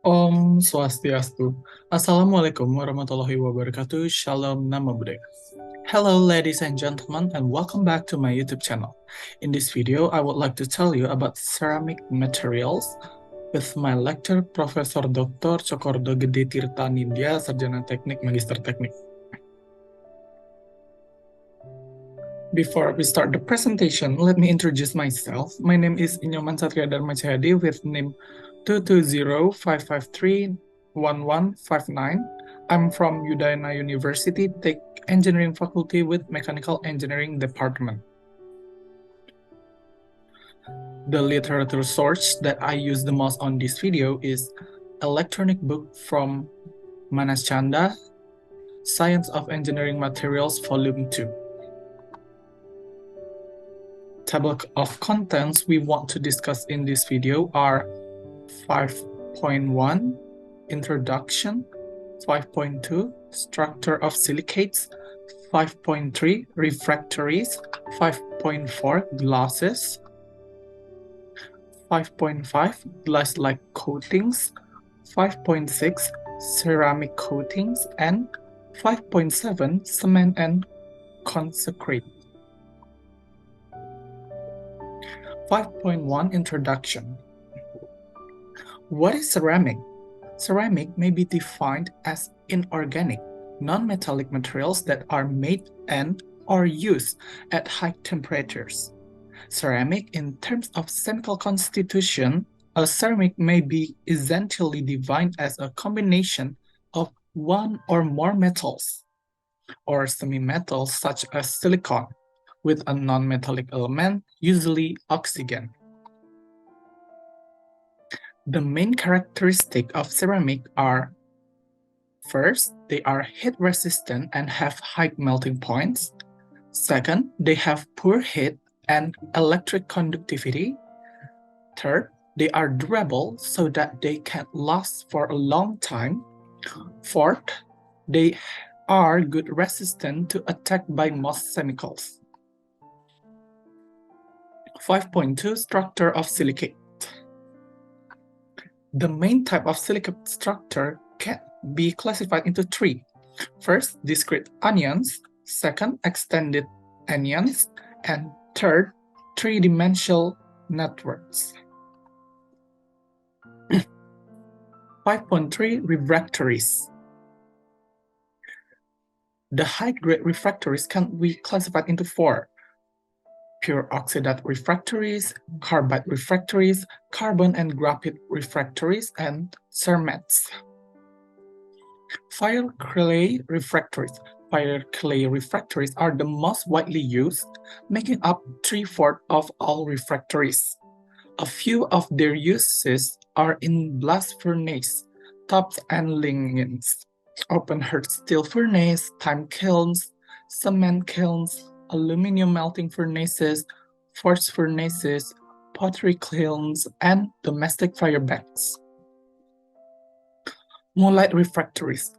Om Swastiastu. Assalamualaikum warahmatullahi wabarakatuh. Shalom Nama Budaya. Hello ladies and gentlemen and welcome back to my YouTube channel. In this video, I would like to tell you about ceramic materials with my lecturer Profesor Dr. Tjokorda Gede Tirta Nindhia, Sarjana Teknik, Magister Teknik. Before we start the presentation, let me introduce myself. My name is Inyoman Satria Dharma Cahyadi with name 220-553-1159. I'm from Udayana University, Teknik Engineering Faculty with Mechanical Engineering Department. The literature source that I use the most on this video is electronic book from Chanda, Science of Engineering Materials Volume 2. Table of contents we want to discuss in this video are 5.1 Introduction, 5.2 Structure of Silicates, 5.3 Refractories, 5.4 Glosses, 5.5 Glass-like coatings, 5.6 Ceramic coatings, and 5.7 Cement and Consecrate. 5.1 Introduction. What is ceramic? Ceramic may be defined as inorganic, non-metallic materials that are made and or used at high temperatures. Ceramic, in terms of chemical constitution, a ceramic may be essentially defined as a combination of one or more metals or semi-metals such as silicon, with a non-metallic element, usually oxygen. The main characteristics of ceramic are: first, they are heat resistant and have high melting points. Second, they have poor heat and electric conductivity. Third, they are durable so that they can last for a long time. Fourth, they are good resistant to attack by most chemicals. 5.2 Structure of Silicate. The main type of silicate structure can be classified into three. First, discrete anions. Second, extended anions. And third, three-dimensional networks. 5.3 Refractories. The high-grade refractories can be classified into four: pure oxidate refractories, carbide refractories, carbon and graphite refractories, and cermets. Fire clay refractories. Fire clay refractories are the most widely used, making up 3/4 of all refractories. A few of their uses are in blast furnace, tops and lignins, open-hearth steel furnace, time kilns, cement kilns, aluminum melting furnaces, forge furnaces, pottery kilns, and domestic fire banks. Mullite refractories.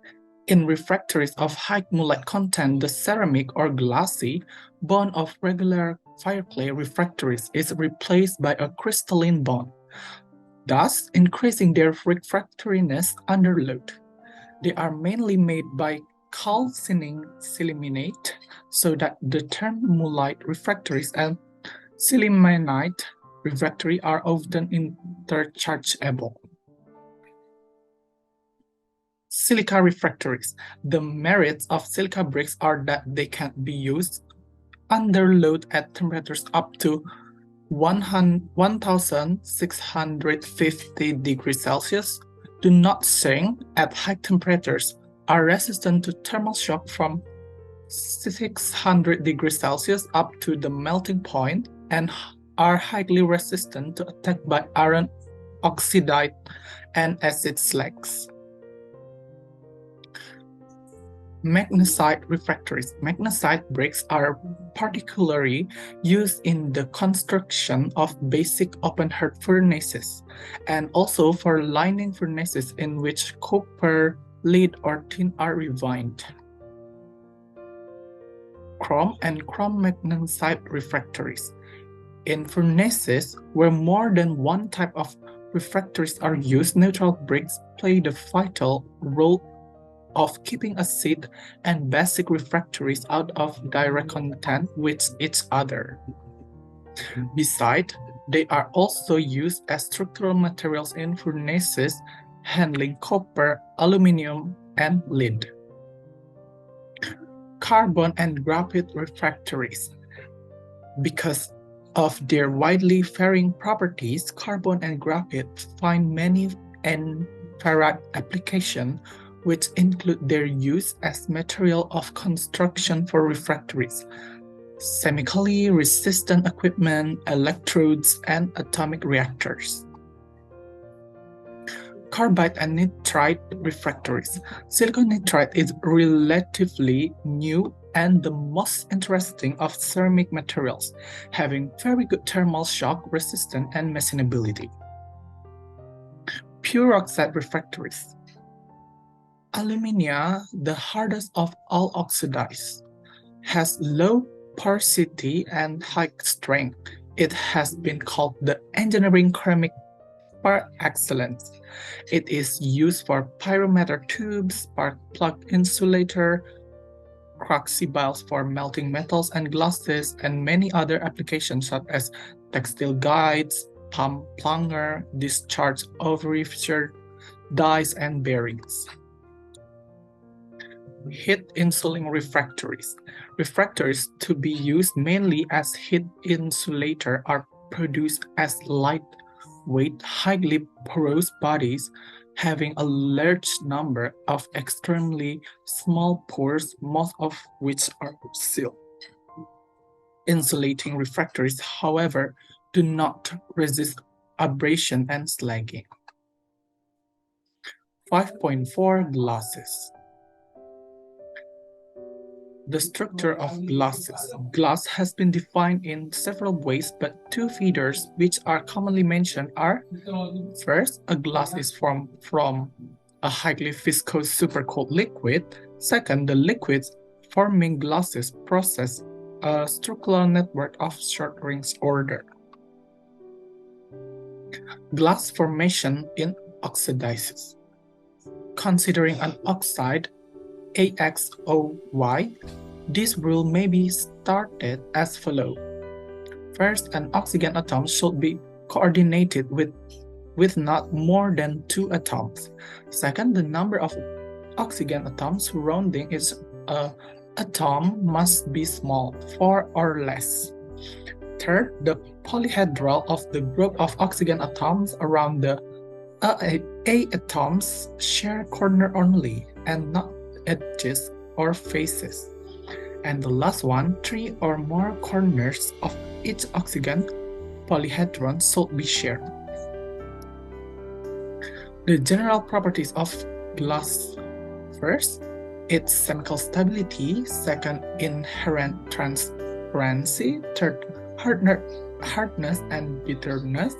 In refractories of high mullite content, the ceramic or glassy bond of regular fire clay refractories is replaced by a crystalline bond, thus increasing their refractoriness under load. They are mainly made by calcining siliminate, so that the term mullite refractories and siliminite refractory are often interchangeable. Silica refractories. The merits of silica bricks are that they can be used under load at temperatures up to 1650 degrees Celsius, do not sink at high temperatures, are resistant to thermal shock from 600 degrees Celsius up to the melting point, and are highly resistant to attack by iron oxide and acid slags. Magnesite refractories. Magnesite bricks are particularly used in the construction of basic open-hearth furnaces, and also for lining furnaces in which copper, lead, or tin are refined. Chrome and chrome magnesite refractories. In furnaces where more than one type of refractories are used, neutral bricks play the vital role of keeping acid and basic refractories out of direct contact with each other. Besides, they are also used as structural materials in furnaces handling copper, aluminum, and lead. Carbon and graphite refractories. Because of their widely varying properties, carbon and graphite find many and varied applications, which include their use as material of construction for refractories, chemically resistant equipment, electrodes, and atomic reactors. Carbide and nitride refractories. Silicon nitride is relatively new and the most interesting of ceramic materials, having very good thermal shock resistance and machinability. Pure oxide refractories. Alumina, the hardest of all oxides, has low porosity and high strength. It has been called the engineering ceramic par excellence. It is used for pyrometer tubes, spark plug insulator, crucibles for melting metals and glasses, and many other applications such as textile guides, pump plunger, discharge overfissured dies, and bearings. Heat insulating refractories. Refractories to be used mainly as heat insulator are produced as lightweight, highly porous bodies having a large number of extremely small pores, most of which are sealed. Insulating refractories, however, do not resist abrasion and slagging. 5.4 Glasses. The structure of glasses. Glass has been defined in several ways, but two features which are commonly mentioned are: first, a glass is formed from a highly viscous supercooled liquid. Second, the liquids forming glasses process a structural network of short-range order. Glass formation in oxidizes. Considering an oxide AXOY, this rule may be started as follows. First, an oxygen atom should be coordinated with not more than 2 atoms. Second, the number of oxygen atoms surrounding its atom must be small, 4 or less. Third, the polyhedral of the group of oxygen atoms around the A atoms share corner only and not edges or faces. And the last one, 3 or more corners of each oxygen polyhedron should be shared. The general properties of glass. First, its chemical stability. Second, inherent transparency. Third, hardness and bitterness.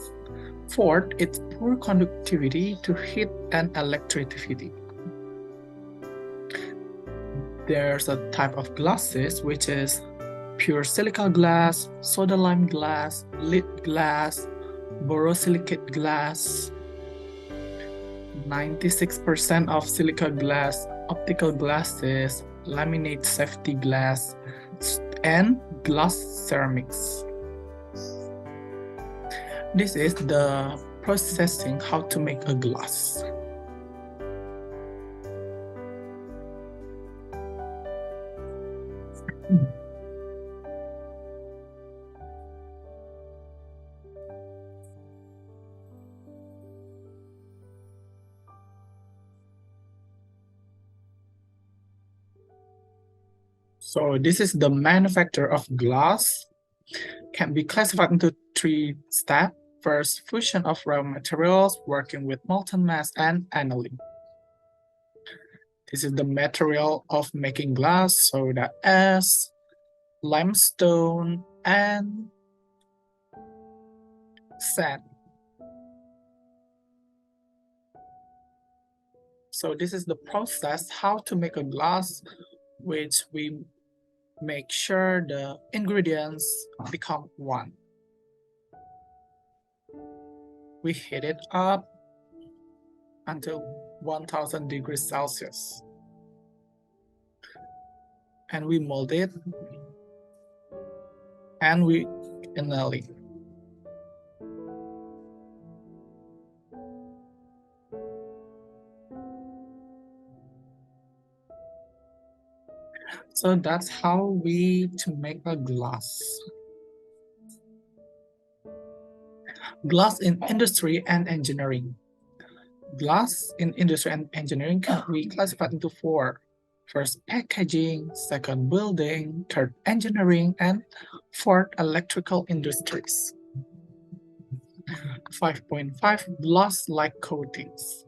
Fourth, its poor conductivity to heat and electricity. There's a type of glasses which is pure silica glass, soda lime glass, lead glass, borosilicate glass, 96% of silica glass, optical glasses, laminate safety glass, and glass ceramics. This is the processing how to make a glass. So this is the manufacture of glass. Can be classified into 3 steps. First, fusion of raw materials, working with molten mass and annealing. This is the material of making glass, soda ash, limestone, and sand. So this is the process how to make a glass, which we make sure the ingredients become one. We heat it up until 1000 degrees Celsius. And we mold it and we anneal it. So that's how we to make a glass. Glass in industry and engineering. Glass in industry and engineering can be classified into four. First, packaging, second, building, third, engineering, and fourth, electrical industries. 5.5 Glass-like coatings.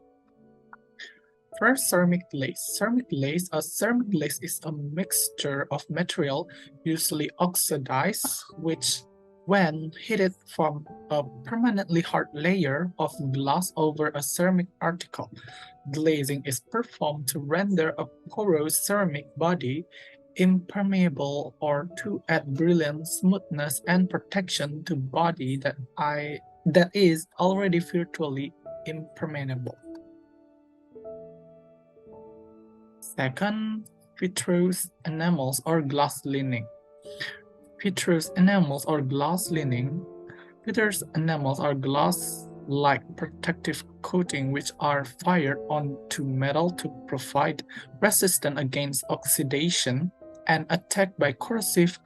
First, ceramic glaze. A ceramic glaze is a mixture of material, usually oxidized, which, when heated, form a permanently hard layer of glass over a ceramic article. Glazing is performed to render a porous ceramic body impermeable or to add brilliant smoothness and protection to body that is already virtually impermeable. Second, vitreous enamels or glass lining. Vitreous enamels or glass lining. Vitreous enamels are glass-like protective coating which are fired onto metal to provide resistance against oxidation and attack by corrosive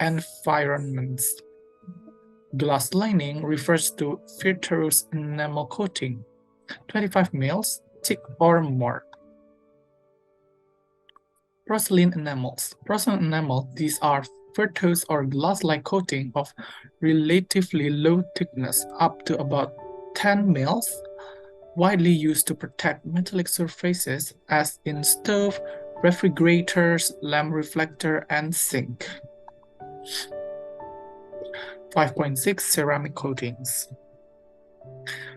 environments. Glass lining refers to vitreous enamel coating, 25 mils, thick or more. Porcelain enamels. Porcelain enamels, these are vitreous or glass-like coating of relatively low thickness, up to about 10 mils, widely used to protect metallic surfaces as in stove, refrigerators, lamp reflector, and sink. 5.6 Ceramic coatings.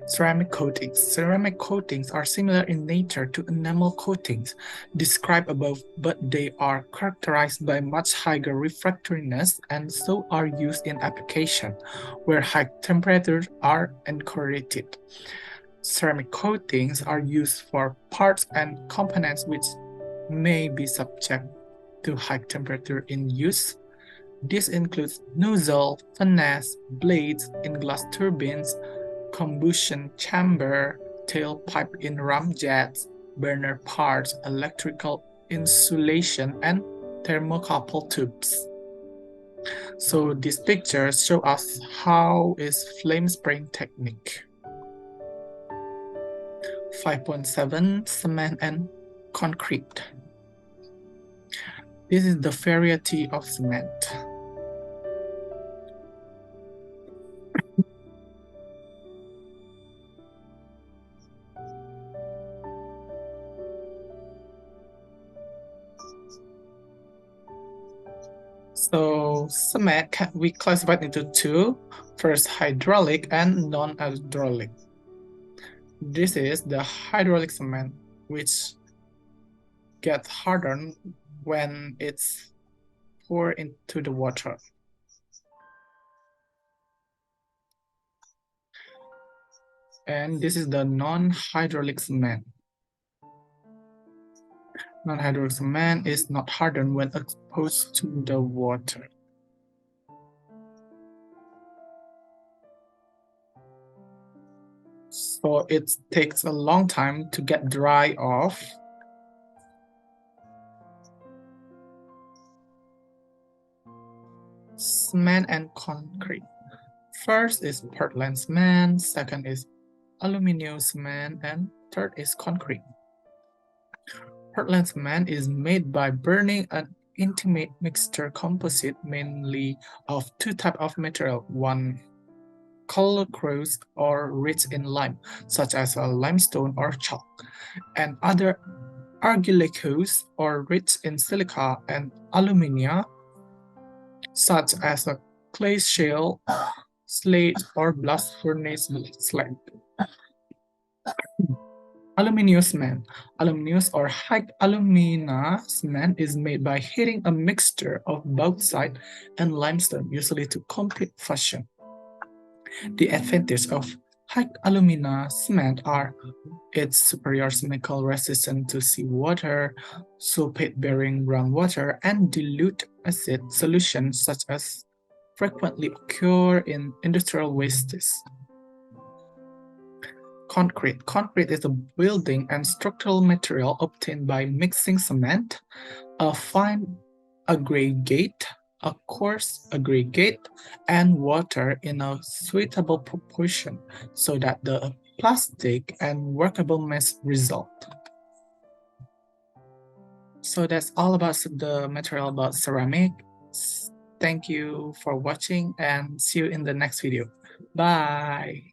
Ceramic coatings. Ceramic coatings are similar in nature to enamel coatings described above, but they are characterized by much higher refractoriness and so are used in application where high temperatures are encouraged. Ceramic coatings are used for parts and components which may be subject to high temperature in use. This includes nozzle, furnace, blades in glass turbines, combustion chamber, tailpipe in ramjets, burner parts, electrical insulation, and thermocouple tubes. So these pictures show us how is flame spraying technique. 5.7 Cement and concrete. This is the variety of cement. So cement can be classified into two. First, hydraulic and non-hydraulic. This is the hydraulic cement, which gets hardened when it's poured into the water. And this is the non-hydraulic cement. Non-hydraulic cement is not hardened when exposed to the water. So it takes a long time to get dry off. Cement and concrete. First is Portland cement, second is aluminum cement, and third is concrete. Portland cement is made by burning an intimate mixture composite mainly of two types of material, one colorless or rich in lime, such as a limestone or chalk, and other argillaceous or rich in silica and alumina, such as a clay shale, slate, or blast furnace slag. Aluminum cement. Aluminum or high alumina cement is made by heating a mixture of bauxite and limestone, usually to complete fusion. The advantage of High alumina cement are its superior chemical resistant to seawater, sulfate-bearing groundwater, and dilute acid solutions such as frequently occur in industrial wastes. Concrete. Concrete is a building and structural material obtained by mixing cement, a fine aggregate, a coarse aggregate, and water in a suitable proportion so that the plastic and workable mesh result. So that's all about the material about ceramic. Thank you for watching and see you in the next video. Bye.